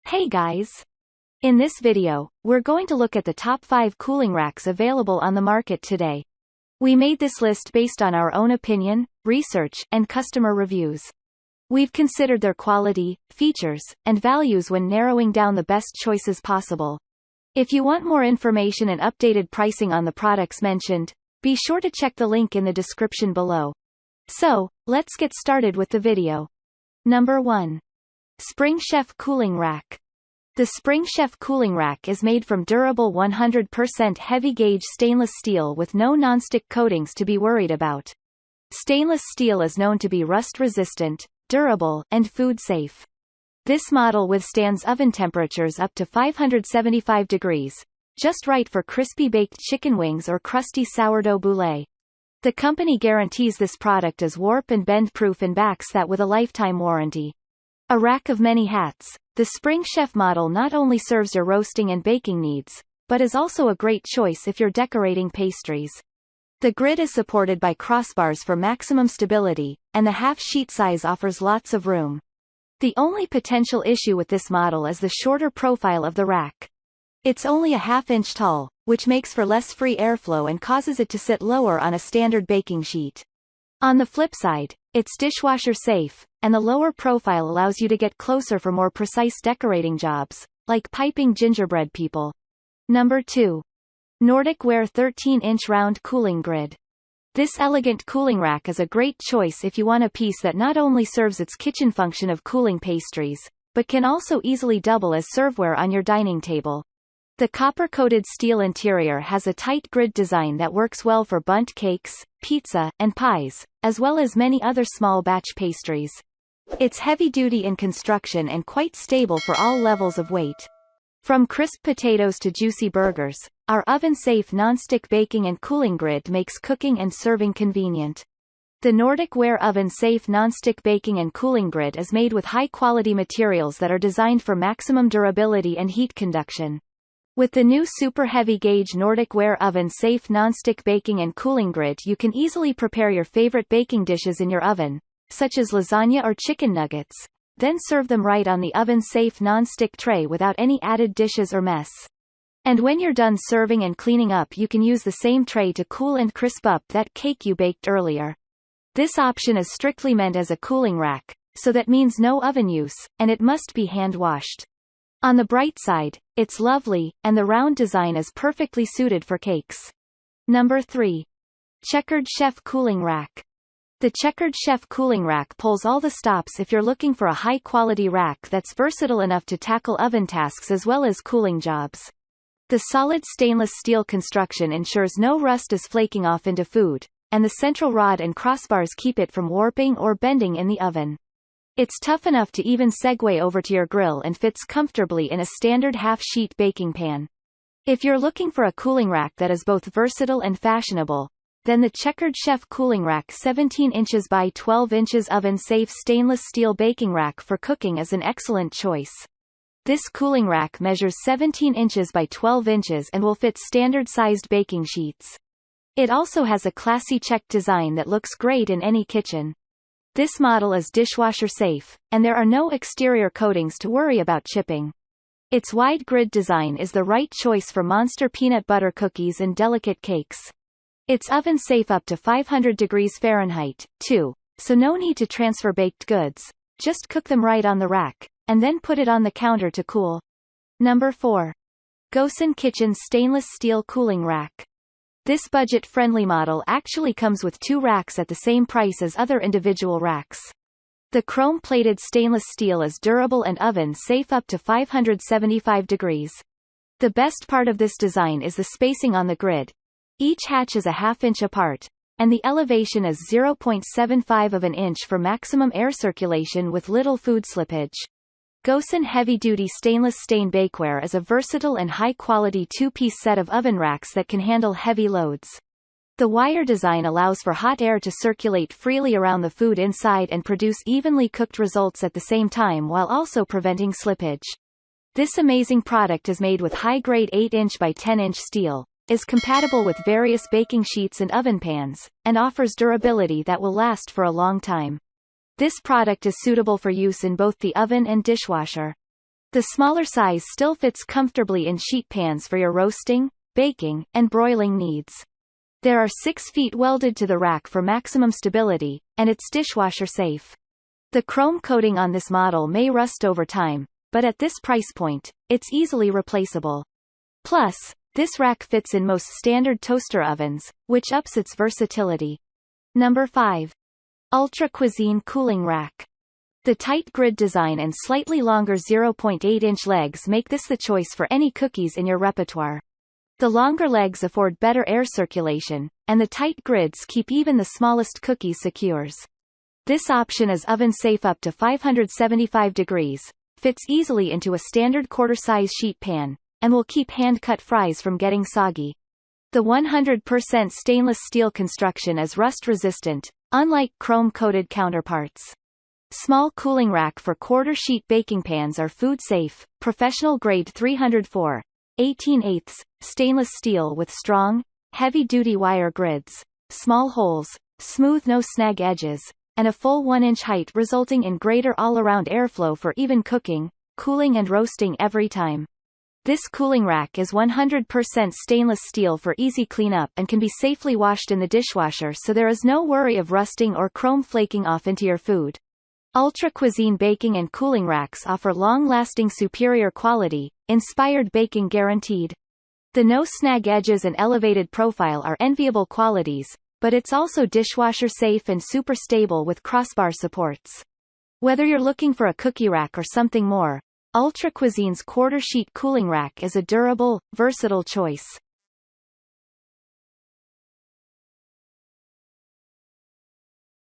Hey guys! In this video, we're going to look at the top 5 cooling racks available on the market today. We made this list based on our own opinion, research, and customer reviews. We've considered their quality, features, and values when narrowing down the best choices possible. If you want more information and updated pricing on the products mentioned, be sure to check the link in the description below. So, let's get started with the video. Number 1. Spring Chef Cooling Rack. The Spring Chef Cooling Rack is made from durable 100% heavy-gauge stainless steel with no nonstick coatings to be worried about. Stainless steel is known to be rust-resistant, durable, and food-safe. This model withstands oven temperatures up to 575 degrees, just right for crispy baked chicken wings or crusty sourdough boulé. The company guarantees this product is warp and bend-proof and backs that with a lifetime warranty. A rack of many hats, the Spring Chef model not only serves your roasting and baking needs, but is also a great choice if you're decorating pastries. The grid is supported by crossbars for maximum stability, and the half-sheet size offers lots of room. The only potential issue with this model is the shorter profile of the rack. It's only a half-inch tall, which makes for less free airflow and causes it to sit lower on a standard baking sheet. On the flip side, it's dishwasher safe, and the lower profile allows you to get closer for more precise decorating jobs, like piping gingerbread people. Number 2. Nordic Ware 13-inch round cooling grid. This elegant cooling rack is a great choice if you want a piece that not only serves its kitchen function of cooling pastries, but can also easily double as serveware on your dining table. The copper-coated steel interior has a tight grid design that works well for bundt cakes, pizza, and pies, as well as many other small batch pastries. It's heavy-duty in construction and quite stable for all levels of weight. From crisp potatoes to juicy burgers, our oven-safe non-stick baking and cooling grid makes cooking and serving convenient. The Nordic Ware oven-safe non-stick baking and cooling grid is made with high-quality materials that are designed for maximum durability and heat conduction. With the new super heavy-gauge Nordic Ware oven-safe non-stick baking and cooling grid, you can easily prepare your favorite baking dishes in your oven, such as lasagna or chicken nuggets, then serve them right on the oven-safe non-stick tray without any added dishes or mess. And when you're done serving and cleaning up, you can use the same tray to cool and crisp up that cake you baked earlier. This option is strictly meant as a cooling rack, so that means no oven use, and it must be hand-washed. On the bright side, it's lovely, and the round design is perfectly suited for cakes. Number 3. Checkered Chef Cooling Rack. The Checkered Chef Cooling Rack pulls all the stops if you're looking for a high-quality rack that's versatile enough to tackle oven tasks as well as cooling jobs. The solid stainless steel construction ensures no rust is flaking off into food, and the central rod and crossbars keep it from warping or bending in the oven. It's tough enough to even segue over to your grill and fits comfortably in a standard half-sheet baking pan. If you're looking for a cooling rack that is both versatile and fashionable, then the Checkered Chef Cooling Rack 17 inches by 12 inches oven-safe stainless steel baking rack for cooking is an excellent choice. This cooling rack measures 17 inches by 12 inches and will fit standard-sized baking sheets. It also has a classy check design that looks great in any kitchen. This model is dishwasher safe, and there are no exterior coatings to worry about chipping. Its wide grid design is the right choice for monster peanut butter cookies and delicate cakes. It's oven safe up to 500 degrees Fahrenheit, too, so no need to transfer baked goods. Just cook them right on the rack, and then put it on the counter to cool. Number 4. Gosen Kitchen Stainless Steel Cooling Rack. This budget-friendly model actually comes with 2 racks at the same price as other individual racks. The chrome-plated stainless steel is durable and oven-safe up to 575 degrees. The best part of this design is the spacing on the grid. Each hatch is a half-inch apart, and the elevation is 0.75 of an inch for maximum air circulation with little food slippage. Gosen heavy-duty stainless stain bakeware is a versatile and high-quality 2-piece set of oven racks that can handle heavy loads. The wire design allows for hot air to circulate freely around the food inside and produce evenly cooked results at the same time while also preventing slippage. This amazing product is made with high-grade 8-inch by 10-inch steel, is compatible with various baking sheets and oven pans, and offers durability that will last for a long time. This product is suitable for use in both the oven and dishwasher. The smaller size still fits comfortably in sheet pans for your roasting, baking, and broiling needs. There are 6 feet welded to the rack for maximum stability, and it's dishwasher safe. The chrome coating on this model may rust over time, but at this price point, it's easily replaceable. Plus, this rack fits in most standard toaster ovens, which ups its versatility. Number 5. Ultra Cuisine Cooling Rack. The tight grid design and slightly longer 0.8-inch legs make this the choice for any cookies in your repertoire. The longer legs afford better air circulation, and the tight grids keep even the smallest cookies secure. This option is oven-safe up to 575 degrees, fits easily into a standard quarter-size sheet pan, and will keep hand-cut fries from getting soggy. The 100% stainless steel construction is rust-resistant, unlike chrome-coated counterparts. Small cooling rack for quarter-sheet baking pans are food-safe, professional-grade 304/18/8 stainless steel with strong, heavy-duty wire grids, small holes, smooth no-snag edges, and a full 1-inch height, resulting in greater all-around airflow for even cooking, cooling and roasting every time. This cooling rack is 100% stainless steel for easy cleanup and can be safely washed in the dishwasher, so there is no worry of rusting or chrome flaking off into your food. Ultra Cuisine baking and cooling racks offer long-lasting superior quality, inspired baking guaranteed. The no-snag edges and elevated profile are enviable qualities, but it's also dishwasher safe and super stable with crossbar supports. Whether you're looking for a cookie rack or something more, Ultra Cuisine's quarter-sheet cooling rack is a durable, versatile choice.